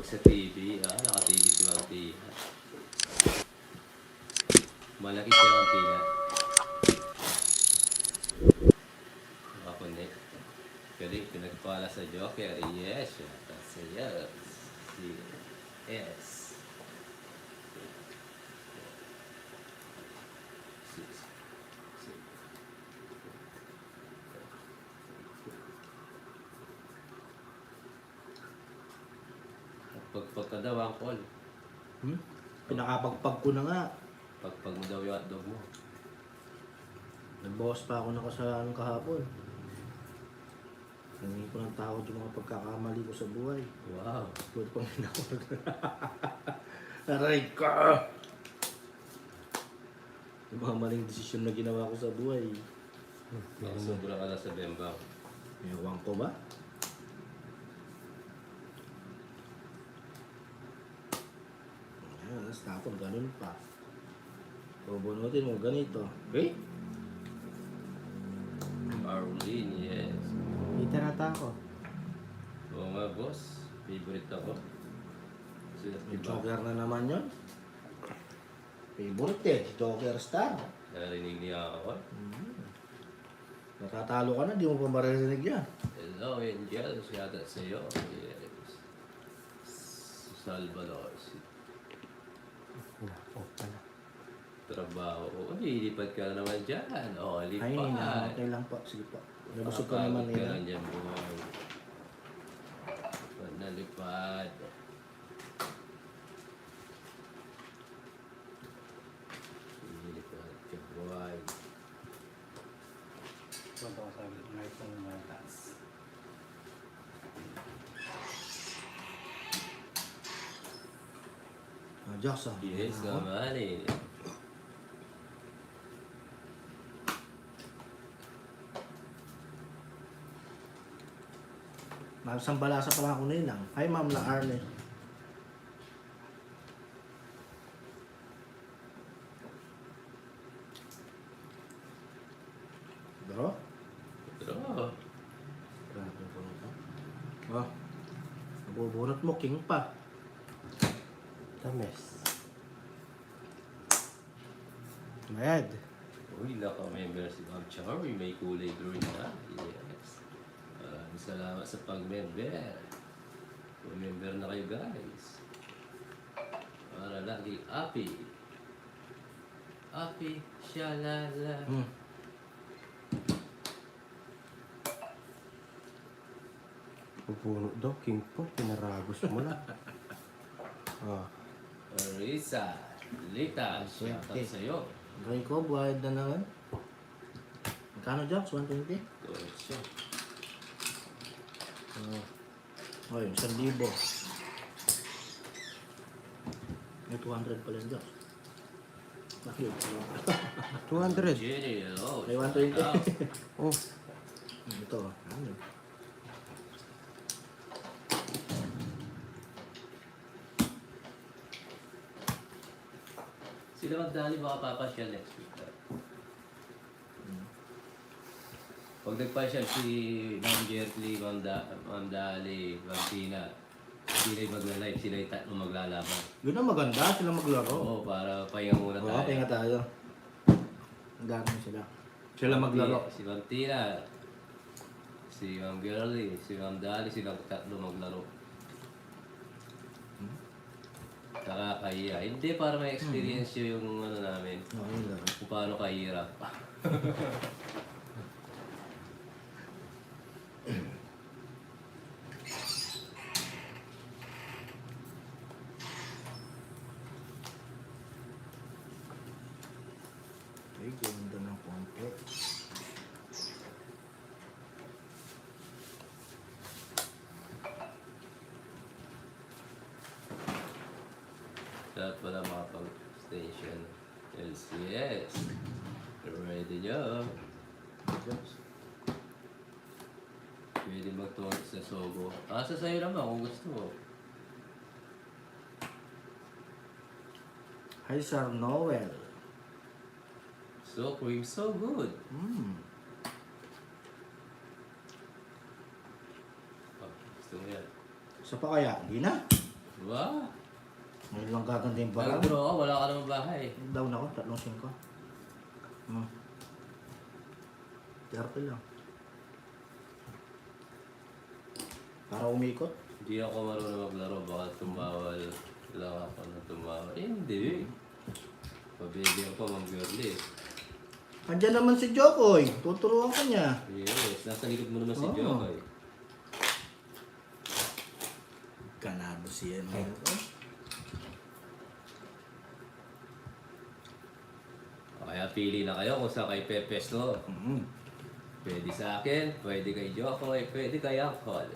sa TV. Naka-TV si Ma'am Tina. Malaki siya Ma'am Tina. Nakakonect. Galing, pinagpala sa Joker. Yes, yata sa yes. Yes. Pagpag ka daw ang call. Pinakapagpag ko na nga. Pagpag mo daw yung hotdog mo. Nagbawas pa ako ng kasalanan kahapon. Hindi ko ng tawad yung mga pagkakamali ko sa buhay. Wow. Pwede pang hinawag. Aray ka! Yung mga maling desisyon na ginawa ko sa buhay. Sobra ka na sa bembang. Ewan ko ba? Ayan, tapos ganun pa. Bubunutin mo ganito. Okay? Arlene, yes. Kita na ako. Oo nga, boss. Favorite ako. Sila Yung diba? Joker na naman yun. Favorite eh, Joker Star. Narinig niya ako. Natatalo ka na, di mo pa maririnig yan. Hello, angels. Yata sa'yo. Yes. Salvador. Nako pala. Trabaho. Lilipat ka na naman dyan. Lipat. Ay, okay lang po. Sige po. Nabusog ka naman Kapagod ka nila. lang dyan, boy. Ba't nalipad? Lilipat ka, boy. Punta ko sa ngayon kung mataas. Jackson. Yes, naman eh. Magsambalasa pa lang ako ninang. Hi, Ma'am na Arne. Bro? Pero, Grabe po ito. Oh. Nabubunot mo, king pa. Tamis. Mayad. uy, naka-member si Ma'am Charmy. May kulay green na. Yes. Maraming salamat sa pag-member. Member na kayo, guys. Para lagi happy. Happy, shalala. Pupuno daw, king po. Pinaragos mo na. Risa, Lita, shoutout Okay. sa'yo. Gawin ko, buhayad na naman. Magkano, Jax? 120? Correction. Oh, yung 1,000. May 200 pala yung Jax. Bakit? 200. Jenny, hello. May 120. Oh, Ito, ano? Sila magdali baka papasyal next week. Pag nagpasyal si Ma'am Jertly, Ma'am Dali, Ma'am Tina, sila'y magla-live, sila'y tatlo maglalaban. Yun ang maganda, sila maglaro. Oo, para pahinga muna Oo, tayo. pahinga tayo. Ang dami sila. Sila maglaro. Si Ma'am Tina, si Ma'am Girlie, si Ma'am Dali, silang tatlo maglaro. Nakakahiya. Hindi, para may experience yung ano namin, Oo, yung laro. kung paano kahirap. Ay, ganda ng konti. Lahat pala mga pag-station. LCS. Ready nyo. Pwede mag-talk sa Sogo. Asa sa'yo naman kung gusto mo. Hi, Sir Noel. So cream, so good. Oh, gusto mo yan. Isa pa kaya? Di na. Wow! Ngayon lang gaganda yung parang. Nag-draw ako, wala ka naman bahay. Down ako, 3-5. Tiyarte lang. Para umikot. Hindi ako marunong maglaro, baka tumawal lang ako na tumawal. Eh, hindi. Pabili ako, Ma'am Girlie. Andiyan naman si Jokoy. Tuturuan ka niya. Yes, nasa likod mo naman si Oo. Jokoy. Kanado siya. Kaya pili na kayo kung saan kayo pepesto. Mm. Pwede sa akin, pwede kay Jokoy, pwede kay Uncle.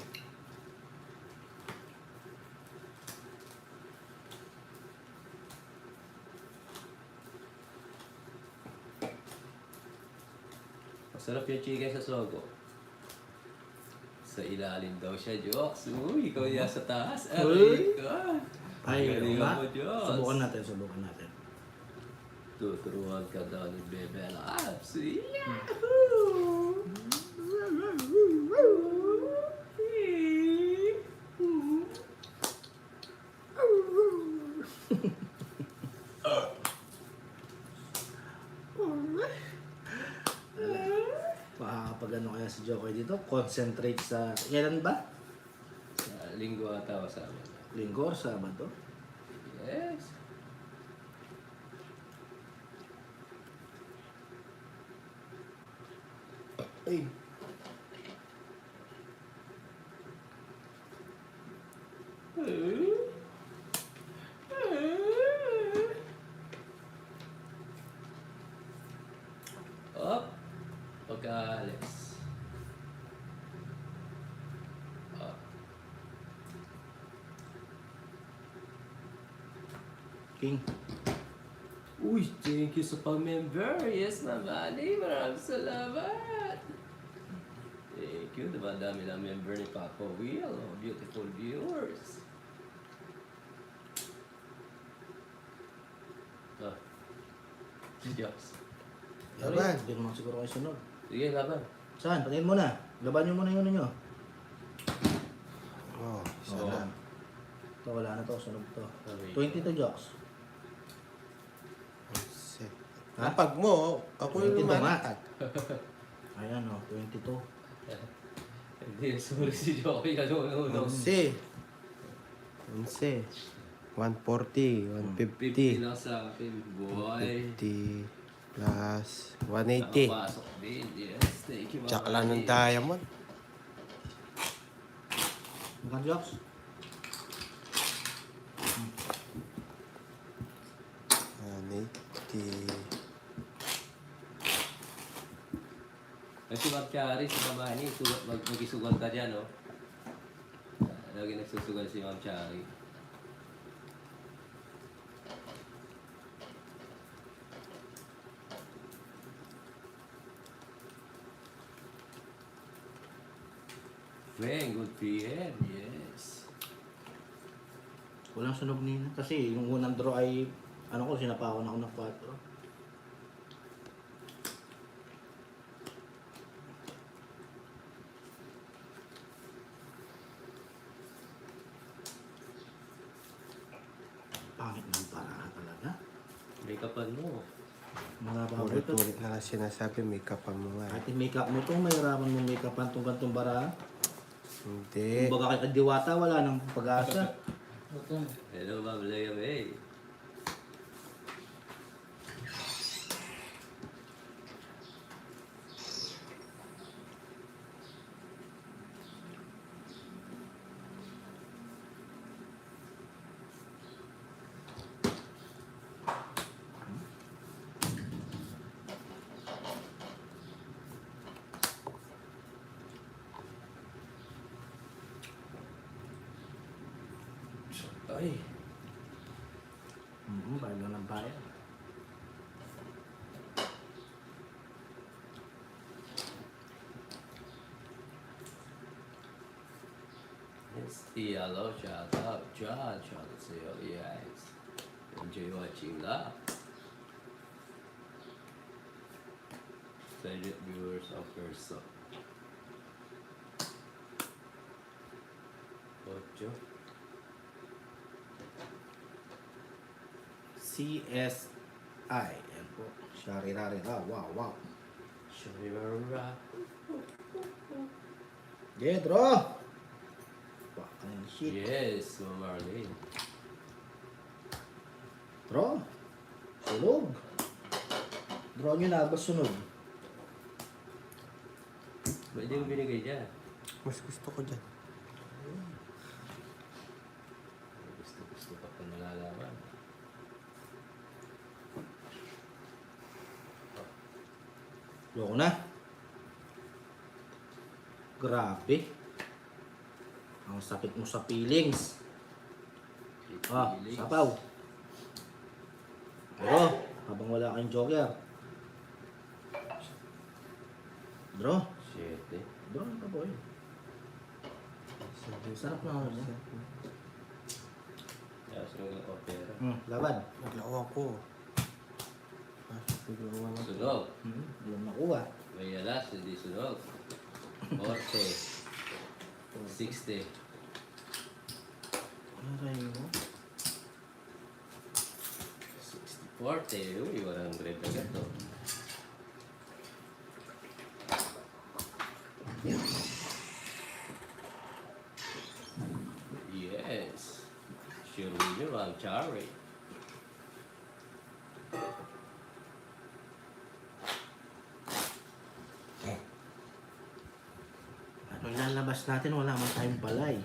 Masarap yung chicken sa sogo. Sa ilalim daw siya, Jokes. Uy, ikaw yan sa taas. Uy. Aray ka. Ay, Galing nga. mo, Diyos. Subukan natin, subukan natin. Tuturuan ka daw ni Bebe Labs. Yahoo! Makakapag ano kaya si Jokoy dito? Concentrate sa... Kailan ba? Sa linggo ata o sa amin. Linggo or Sabado? Yes. Ay. Up. Pagka-alis. Up. King. Uy, thank you sa pag-member. Yes, Ma'am Ali. Maraming salamat. Thank you. Dami na member ni Papa Will. Oh, beautiful viewers. Ah. Jokes. Laban. Hindi naman siguro kayo sunod. Sige, laban. Saan? Patingin mo na. Laban nyo muna yung ano nyo. Oh, isa Oo. lang. Ito, wala na to. Sunod to. Okay. 22 jokes. Isa. Ha? Kapag mo, ako yung 22 nga. lumalatag. Ayan o, 22. Hindi, sorry si Joey. Ano. 11. 11. 140. 50 150. lang sa akin, boy. 150 plus 180. Nakapasok din. Yes, thank you. Ma'am Tsaka lang ng Ali. diamond. Mga jokes? Ay, si Ma'am Chari, si Ma'am Ani, magisugal ka dyan, no? Lagi nagsusugal si Ma'am Chari. Feng, good PM, yes. Walang sunog nina. Kasi yung unang draw ay, ano ko, sinapawan ako ng 4. Pangit ng para talaga. Make upan mo. Mga paborito. Ulit-ulit na lang sinasabi, may kapal mo nga. Kahit yung makeup mo itong mahirapan mong makeup ang itong gantong bara. Hindi. Kumbaga kay Diwata, wala nang pag-asa. Hello, Ma'am Leia May. Ay, Bayad lang ng bayan. it's hello, shout out, John, shout out to you guys. Enjoy watching that. Favorite viewers of Perso. Ocho. CSI. Yan po. Sharirarira. Wow, wow. Sharirara. Yeah, draw. Fucking shit. Yes, Ma'am Marlene. Draw. Sunog. Draw nyo na ba sunog? Pwede mo binigay dyan. Mas gusto ko dyan. Gusto pa kung nalalaman. Loko na. Grabe. Ang sakit mo sa feelings. Ah, Feelings. sapaw. Pero, habang wala kang joker. Draw. Shit eh. Draw na boy. Sarap na ako dyan. Kaya sunog ang opera. Laban. Naglawa ko. Naglawa na. Sunog. Yung nakuha. May alas, hindi sunog. 40. 60. Aray mo. 40. Uy, 100 agad to. Yes. Sure winner ang Cherry. Ano ilalabas natin? Wala man tayong balay.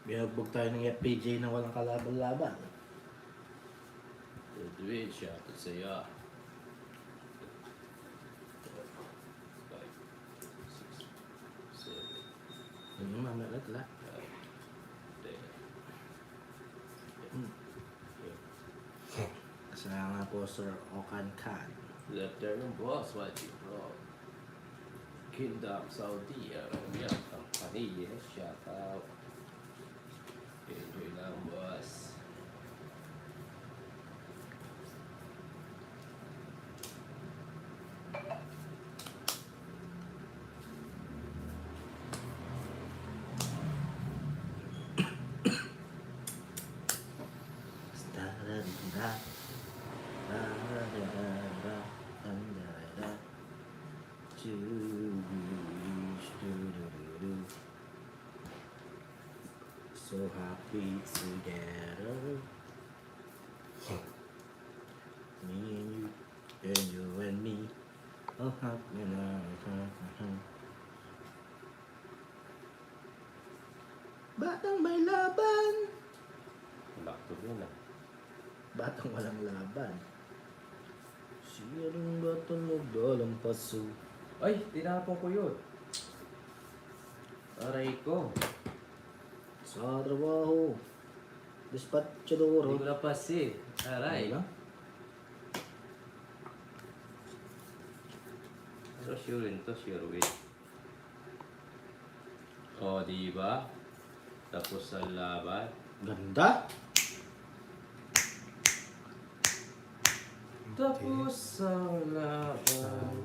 Binugbog tayo ng FPJ na walang kalaban-laban. Edwin, shout out sa iyo. 5, 6, 7, Mamaya ulit la. 10. Kasi nga po Sir Okan Khan. Lieutenant Boss, what you bro? Kingdom Saudi Arabia Company, shout out. Enjoy lang, boss. So happy together. Me and you and me. Oh, happy now. Batang may laban. Back to yun ah. Batang walang laban. Sinong batang nagdalang paso? Ay, tinapon ko yun. Aray ko. Sa trabaho. Dispatchador. Hindi ko napasi. Aray. Wala. Pero sure rin to, sure win. O, diba? Tapos ang laban. Ganda. Tapos ang laban.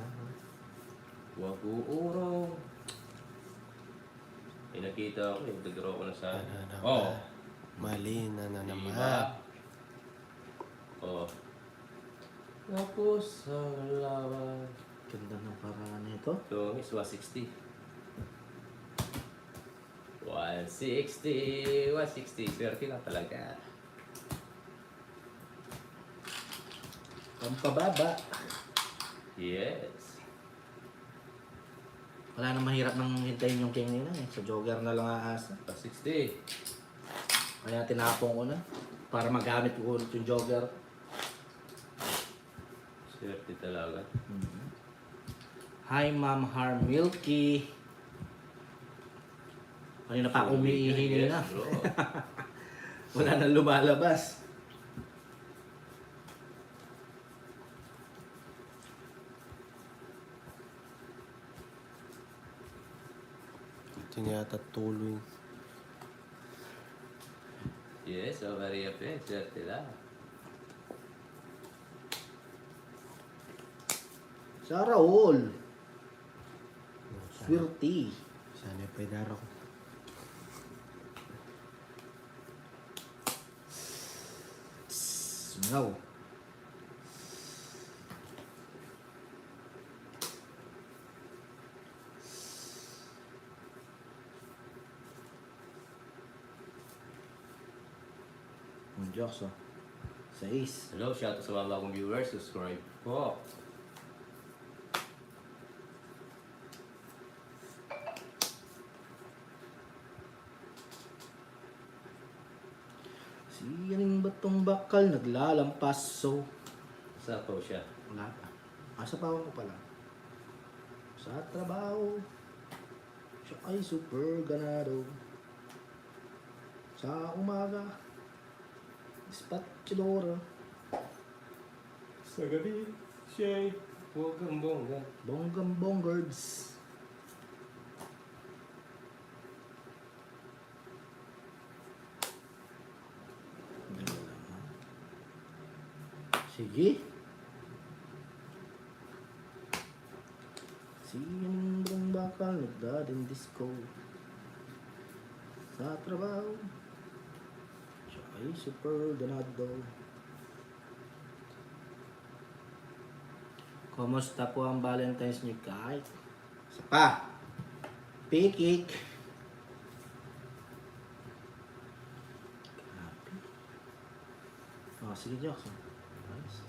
Huwag uurong. May nakita ko, nag-draw ko na sa... Oh! Mali na naman. Diba? Oh. Tapos ang laban. Ganda ng paraan nito. Ito is 160. 160. 160. Swerte lang talaga. Pampababa. Yes. Wala nang mahirap nang hintayin yung king nila eh. Sa jogger na lang aasa. 160. Kaya tinapon ko na. Para magamit ko ulit yung jogger. Swerte talaga. Hi Ma'am Har Milky. Kanina pa ako umiihingi na. Yes, bro. Wala nang lumalabas. Ito niya yata tuloy. Yes, so Maria Pe. Swerte lang. Sana all. Swerte. Sana pwede ko. Singaw. Ang jokes, oh. 6. Hello, shout out sa mga bagong viewers. Subscribe po. Siyaning batong bakal naglalampas, so Sa po siya. wala pa. Asa pa ako pala. Sa trabaho, siya ay super ganado. Sa umaga, dispatchadora, Sa gabi, siya huwag ang bongga. bonggang bongards. Sige. Siyaning batong bakal nagdating disco. Sa trabaho, siya ay super ganado. Kumusta po ang Valentine's niyo, guys? Isa pa. Pikik. Grabe. Oh, sige, Jokes. Nice.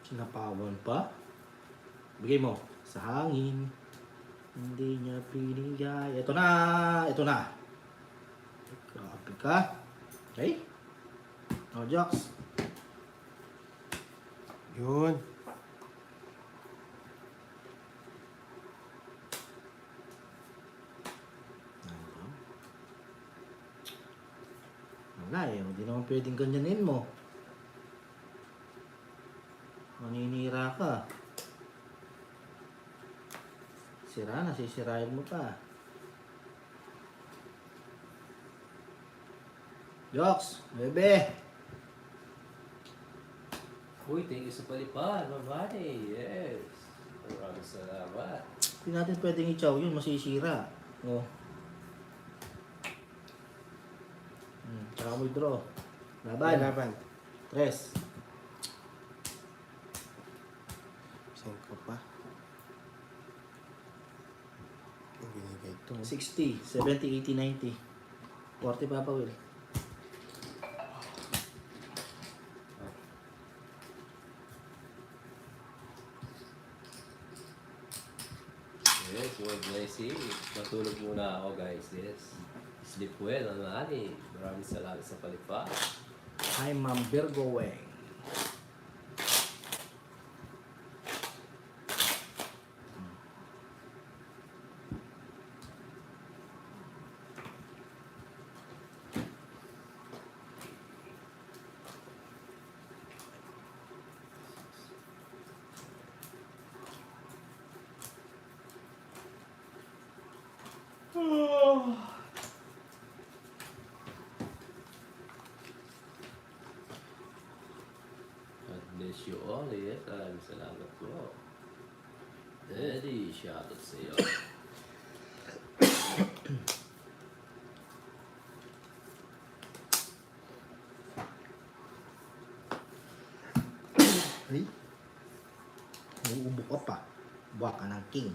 Sinapawan pa. Bigay mo. Sa hangin. Hindi niya pinigay. Ito na! Ito na! Grabe ka. Okay? No jokes. Yun. Wala eh. Hindi naman pwedeng ganyanin mo. Maninira ka. Sira na. Sisirain mo pa. Jokes. Bebe. Uy, thank you sa palipad, mabani. Yes. Maraming salamat. Hindi natin pwedeng i-chow yun. Masisira. Oh. Tsaka mo draw. Laban. Laban. 3. Saan ka pa? Ang binigay ito. 60, 70, 80, 90. 40 pa Will. Yes, well, blessing. Matulog muna ako, guys. Yes. Sleep well, Anani. Maraming salamat sa palipad. Hi, Ma'am Virgo Weng. God bless you all, yes. Maraming salamat po. Eddie, shout out sa iyo. Ay. Uubo ka pa. Buwa ka ng king.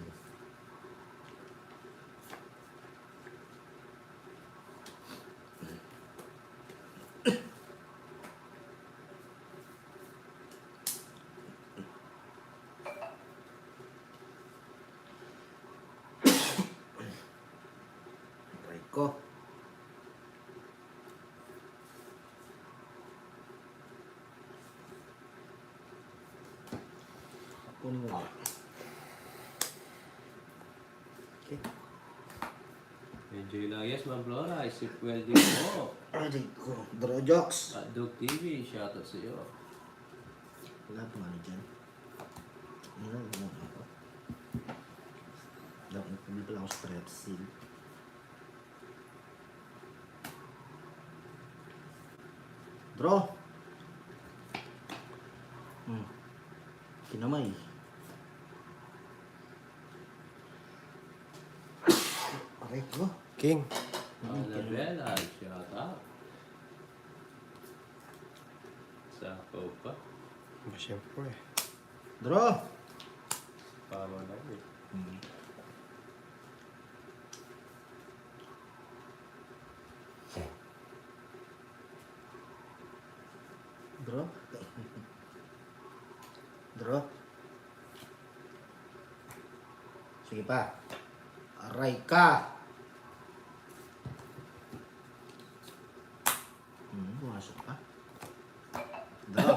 Try ko. Kunin mo ba? Okay. Enjoy lang. Yes, Ma'am Flora. Sleep well din po. Aray ko. Draw jokes. At Dog TV, shout out sa iyo. Wala pang ano dyan. Ano ako? Hindi pala ako strepsil. Draw. Kinamay. Aray ko. King. Annabella, shout out. Sako pa. Ba, siyempre. Draw. Tama na eh. Draw. Draw. Sige pa. Aray ka. Pumasok pa. Draw.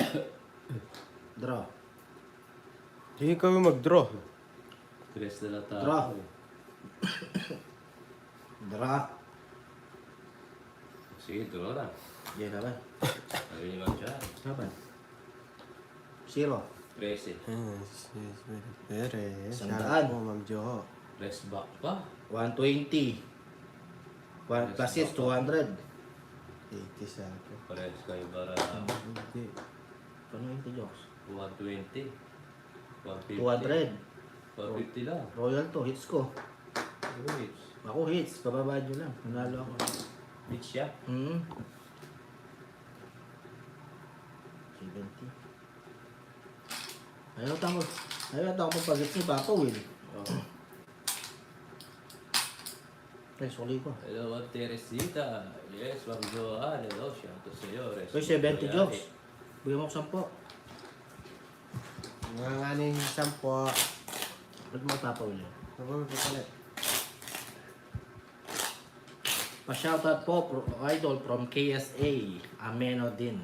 Draw. Hindi kami mag-draw. Tres na lang tayo. Draw. Draw. Sige, draw na. Yan naman. Ayun yung dyan. Naman. Zero. 13. Pere. Sandaan. Po, Ma'am Jo. Press back pa. 120. Plus is 200. 80 sa akin. Parehas kayo para Hindi. Paano yung jokes? 120. 150. 200. 150 lang. Royal to. Hits ko. Wait. Ako hits. Pababa nyo lang. Nanalo ako. Big shot. 70. Ayaw tamo. Ayaw tamo pag-hits ni Papa Will. Oh. Ay, suli ko. Hello, Ma'am Teresita. Yes, Ma'am Joanne. Hello, shout out sa iyo. Uy, 70 jokes. Bigyan mo ko 10. Mga nga yung 10 po. Ba't mo Papa Will? Ako, ulit. Pa-shoutout po, idol from KSA, Ameno din.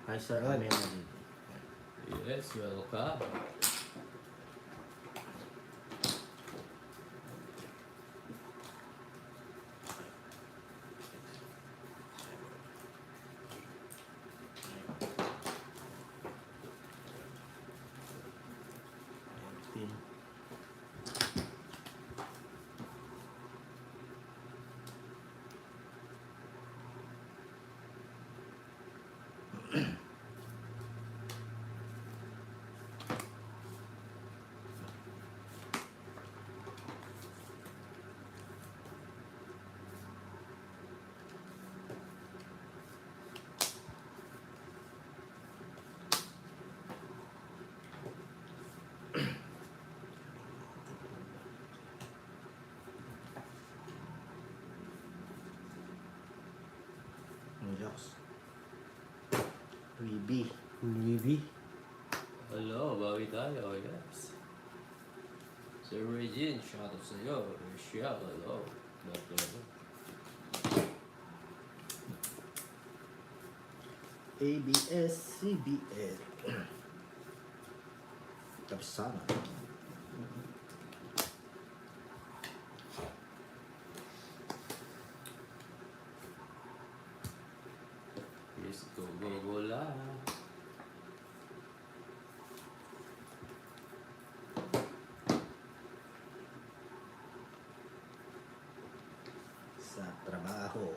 Hi sir, Good. Ameno din. Yes, welcome. Jokes. Weeby. Louis. Hello, bawi tayo. Yes. Sir Regine, shout out sa iyo. Rochelle, hello. Hello. ABS-CBN. Kapsana. Yes, go, go, go lang. Sa trabaho.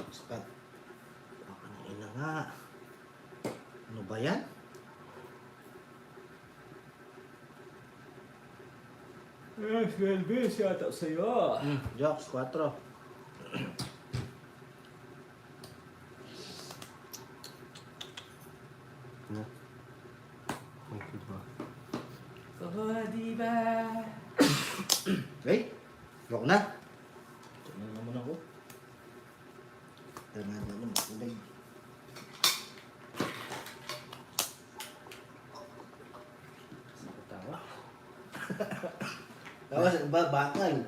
Spot. Ina nga. Ano ba yan? Yes, Melvin, shout out sa iyo. Jokes, 4. Ano? Ang diba? Oh, diba? Okay? Rock na. Ito na naman ako. Ito na naman ako. Tawa. Tapos, bakal.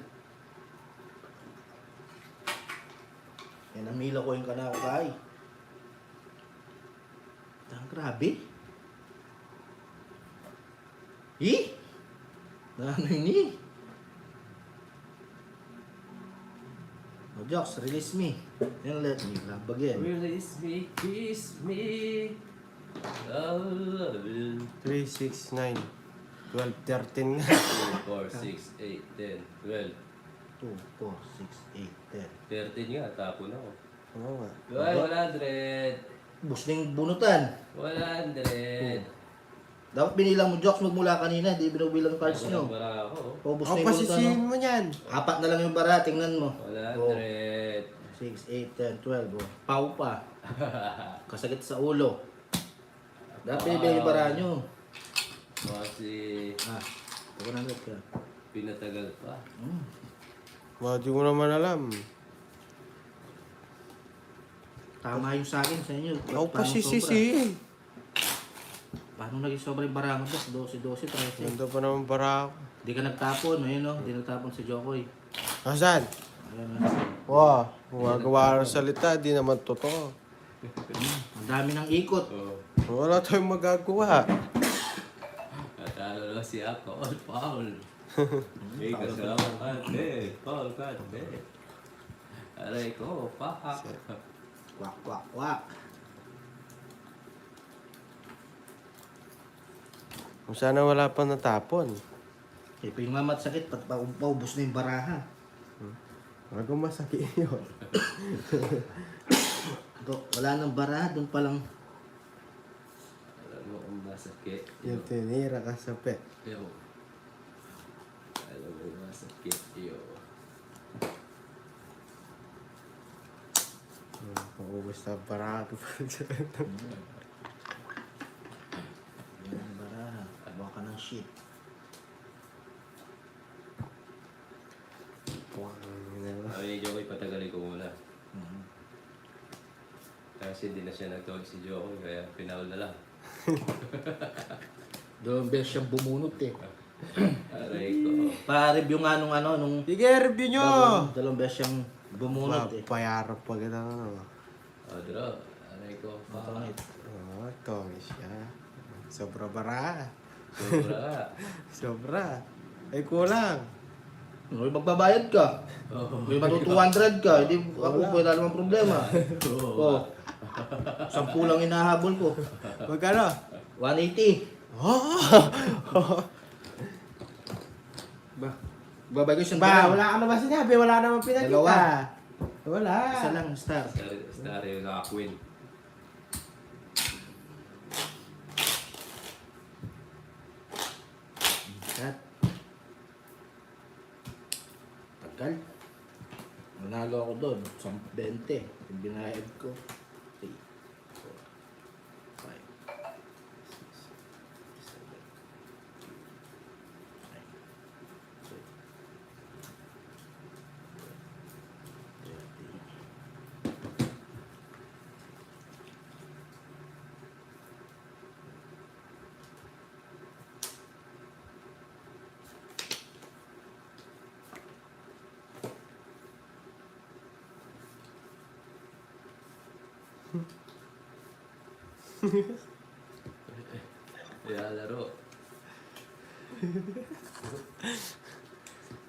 Yan ang mila ko yung kanako kay. Ang grabe. Ano ini? Oh, Jokes, release me. And let me love again. Release me, kiss me. I love you. 3, 6, 9, 12, 13 nga. 2, 4, 6, 8, 10, 12. 2, 4, 6, 8, 10. 13 nga, tapon ako. Oo nga. Ay, 100. Bus na yung bunutan. 100. Dapat binilang mo jokes magmula kanina, di binubilang cards nyo. Bara ako. Paubos Ako na yung bunutan, pasisihin no? mo yan. 4 na lang yung bara, tingnan mo. 100. 6, 8, 10, 12. Oh. Pau pa. Kasagit sa ulo. Dapat binibilang yung bara nyo. Kasi Ah, 100 ka. pinatagal pa. Di ko naman alam. Tama yung sa akin sa inyo. Ako Paano pasisisihin. sobra? Paano naging sobra yung barangan boss? 12, 13. Ganda pa naman para ako. Di ka nagtapon, ayun no? Di nagtapon si Jokoy. Nasaan? Ayun no? Wow, gumagawa ng salita, di naman totoo. Ang dami ng ikot. Oh. Wala tayong magagawa. Natalo na si ako. All foul. May kasama kante. Foul kante. Aray ko. Pak. Kwak, kwak, kwak. Kung sana wala pa natapon. Eh, yung mamat sakit, paubos na yung baraha. Wag kong masakit yun. Wala nang baraha, doon pa lang. Alam mo kung masakit. Yung tinira ka sa pet. Yo. Alam mo kung masakit. Yo. Paubos na para ako. Yan ang baraha. Tabaw ka ng shit. Ay, Jokoy, patagalin ko muna. Kasi hindi na siya nagtawag si Jokoy, kaya pinawal na lang. Doon beses siyang bumunot eh. Aray ko. Pa-review nga nung Sige, review nyo! dalawang beses siyang bumunot eh. Papayarap pa kita ano. O, draw. Aray ko. Matangit. Oh, tongi siya. Sobra bara. Sobra. Sobra. Ay kulang. Uy, magbabayad ka. May matu 200 ka. Hindi ako wala namang problema. Oh. 10 lang inahabol ko. Magkano? 180. Oh! Ba? Babay ko siyang Ba, dalawa. wala ka naman sinabi. Wala naman pinakita. Dalawa. Wala. Isa lang, star. Star yung naka-queen. Cut. Tagal. Nanalo ako doon. 20. Yung binayad ko. 3, 4, 5, 6, 7, 8, 9, 10, 11, 12, 13. Kaya laro.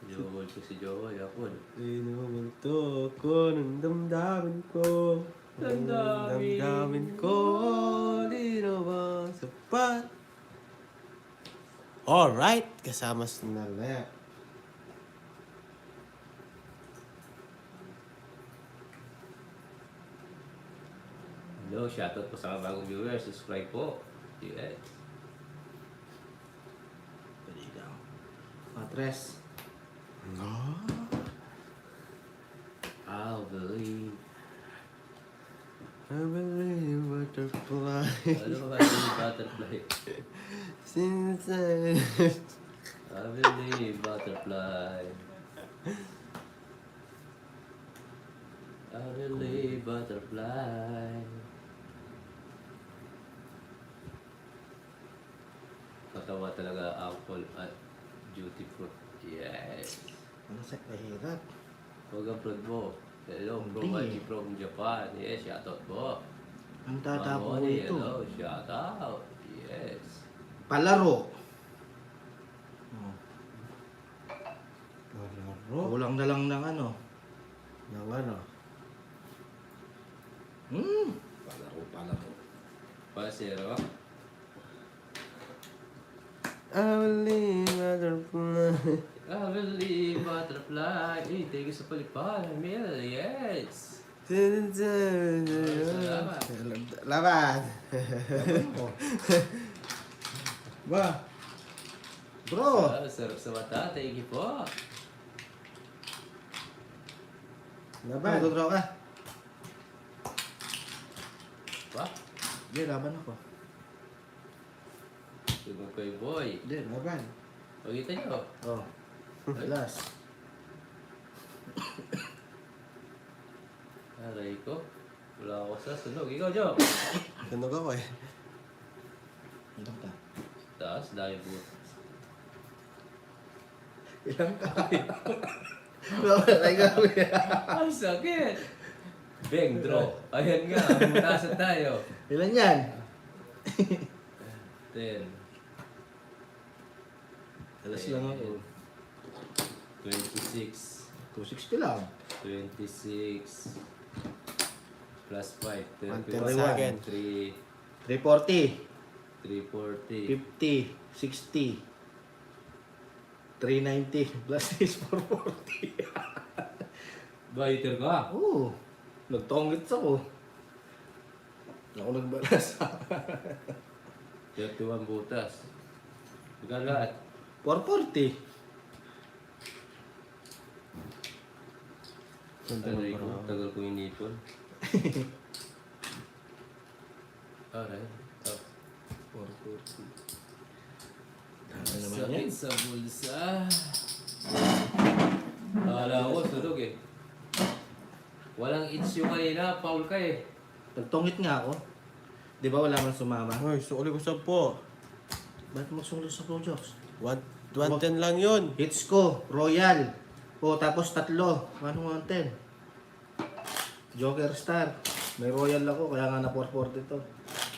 Jokoy ko si Jokoy. Ako. Inumunto ko ng damdamin ko. Damdamin. Damdamin ko. Di na ba sapat? Alright. Kasama si Nalaya. Hello, shoutout po sa mga bagong viewers. Subscribe po. Yes. Pwede daw. Matres. I'll believe. I believe butterfly. Ano ba yung butterfly? Since I believe butterfly. I believe butterfly. Katawa talaga apple at duty fruit. Yes. Ano sa kahirap? Huwag ang prod mo. Hello, Hindi. Promaji from Japan. Yes, shoutout po. Ang tatapo Mamoni, ito. hello, shoutout. Yes. Palaro. Oh. Palaro? Kulang na lang ng ano. Ng ano? Palaro. Pasero. I believe butterfly. I believe butterfly. Hey, thank you sa palipad. Emil, yes. Salamat. Laban. Laban mo. Ba? Bro! Sarap sa mata. Thank you po. Laban. Magdodraw ka. Pa? Hindi, laban ako. Tugong kay boy. Hindi, laban. Pagkita nyo. Oh. Last. Aray ko. Wala ako sa sunog. Ikaw, Joe. Tunog ako eh. Ilang ka? Taas, dahil po. Ilang ka? Laban ay gawin. Ang sakit. Bang, draw. Ayan nga. Mutasan tayo. Ilan yan? 10. Alas lang ako. 26. 260 lang. 26. Plus 5. 110 sa akin. 3. 340. 340. 50. 60. 390. Plus is 440. Biter ka. Oo. Nagtongits ako. Ako nagbalas. 31 butas. Magkano lahat? 440. Aray ko, tagal ko inipon. Alright. Oh. 440. Ano naman Sakit yan? sa bulsa. Akala ko, sunog eh. Walang itch yung kanina, foul ka eh. Nagtongit nga ako. Di ba wala man sumama? Hoy, sukuli ko 10. Ba't magsulo sa Pro Jocks? 110 lang yun. Hits ko, Royal. O tapos tatlo. 110. Joker Star. May Royal ako, kaya nga na 440 to.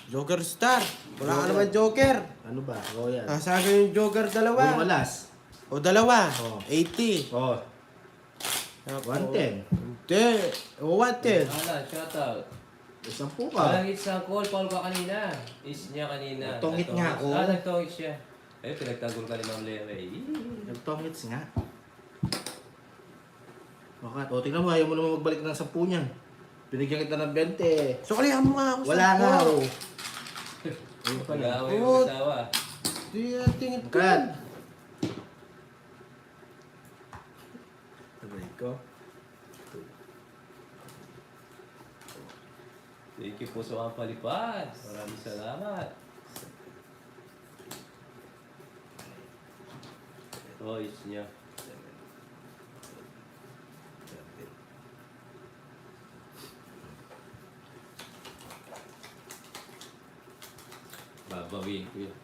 Joker Star. Wala ka Joker. naman Joker. Ano ba? Royal. Nasa akin yung Joker Yung dalawa. alas. O dalawa. Oh. 80. Oh, 110. Hindi. O 110. Ala, shoutout. Isang po Walang ka. hits sa call, foul ka kanina. Is niya kanina. Nagtongit nga ako. Nagtongit siya. Eh, pinagtanggol ka ni Ma'am Lere. Nagtongits nga. Bakit? O, tingnan mo, ayaw mo naman magbalik ng 10 niyan. Binigyan kita ng 20. Sukulihan mo nga ako. Wala nga, 10. oh. Ayun pala. Nag-away Oo. yung asawa. Di tingin ko. Kat. Aray ko. Thank you po sa mga palipad. Maraming salamat. Oh, is niya. Babawiin ko yun.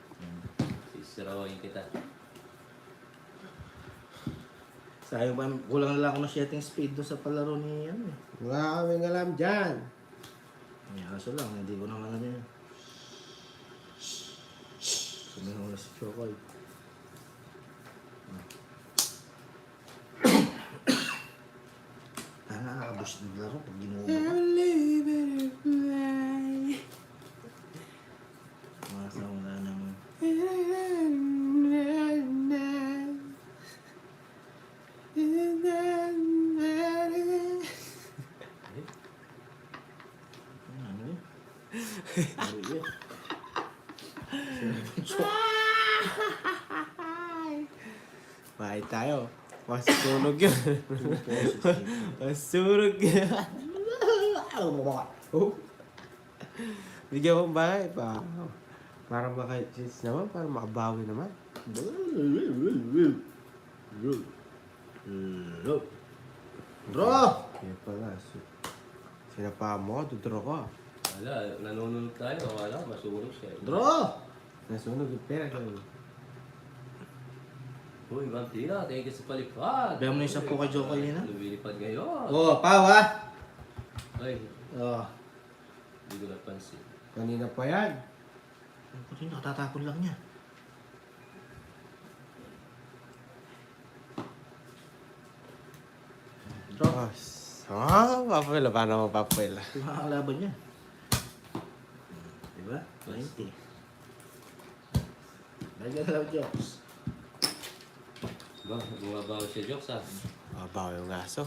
Sisirawain kita. Sayang pa, kulang na lang ako ng shooting speed doon sa palaro ni ano eh. Wala kaming alam dyan. May aso lang, hindi ko naman ano yun. Sumihaw na si Chokoy. Nakakabus ng laro pag ginuha ko. Masa wala naman. Ano yun? Ano yun? Bahay tayo. Masunog yun. Masunog yun. Oh. Bigyan mo bahay pa. Para maka-cheese naman, para makabawi naman. Bro! Kaya pala, sinapa mo, dudro ko. Wala, nanunod tayo. Wala, masunog siya. Bro! Nasunog yung pera ko. Uy, Ma'am Tina, thank you sa palipad. Bayan mo na yung 10 kay Joko yun, ha? Lumilipad ngayon. Oh, Pao ha? Ay, Oh. hindi ko napansin. Kanina pa yan. Kasi nakatatapon lang niya. Papel. Paano mo papel? Yung makakalaban niya. Diba? 90. Lagyan na lang jokes. Ba, bumabaw siya jokes ha. Mabawi yung aso.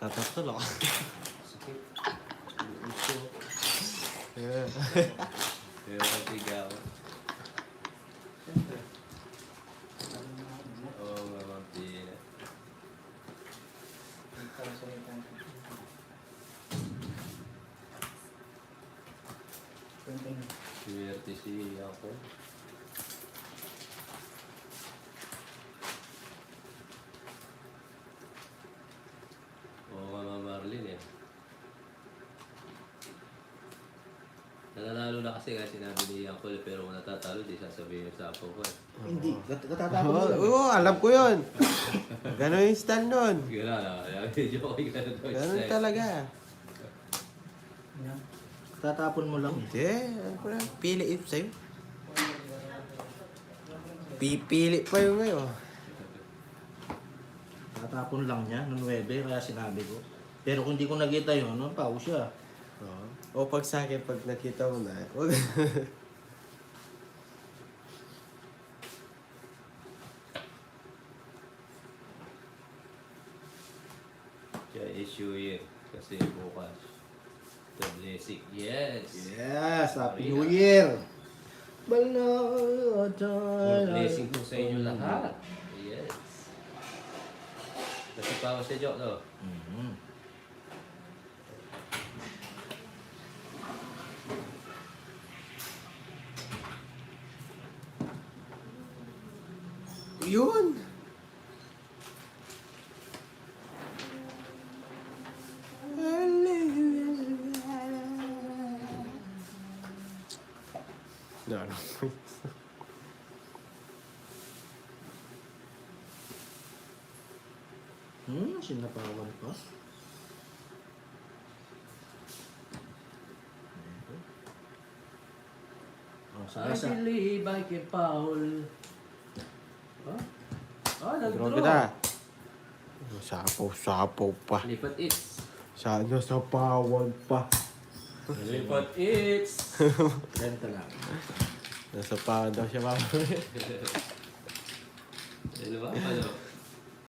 Nakatatol ako. Sakit. Gusto. Yeah. Pero katigaw. Oo nga, Ma'am Tina. Swerte si ako. Oo nga, Ma'am Marlene eh. Nananalo na kasi sinabi ni Uncle pero kung natatalo di sasabihin sa apo ko eh. Hindi, natatapon mo lang. Oo, alam ko yun. Ganon yung stand nun. Gano'n na, medyo okay ka na daw. Ganon talaga. Tatapon mo lang. Hindi, ano ko na, pili ito sa'yo. Pipili pa yung ngayon. Tatapon lang niya, nung 9, kaya sinabi ko. Pero kung di ko nakita yun, ano, pao siya. Oo. O pag sa akin, pag nakita mo na, wag. Kaya issue yun. Kasi bukas. The blessing. Yes! Yes, Happy New Year! Full blessing po sa inyo lahat. Yes. Kasi pa ako sa joke, no? Mhm. Yun! No, no. Sinapawan pa. Oh, I sa believe I can Paul. Huh? Ah, Draw nag-draw. kita. Sapaw pa. Lipat it's. Sana sa pawan pa. Lipat it's. Renta lang. Nasa pawan daw siya mama. Ano ba? Ano?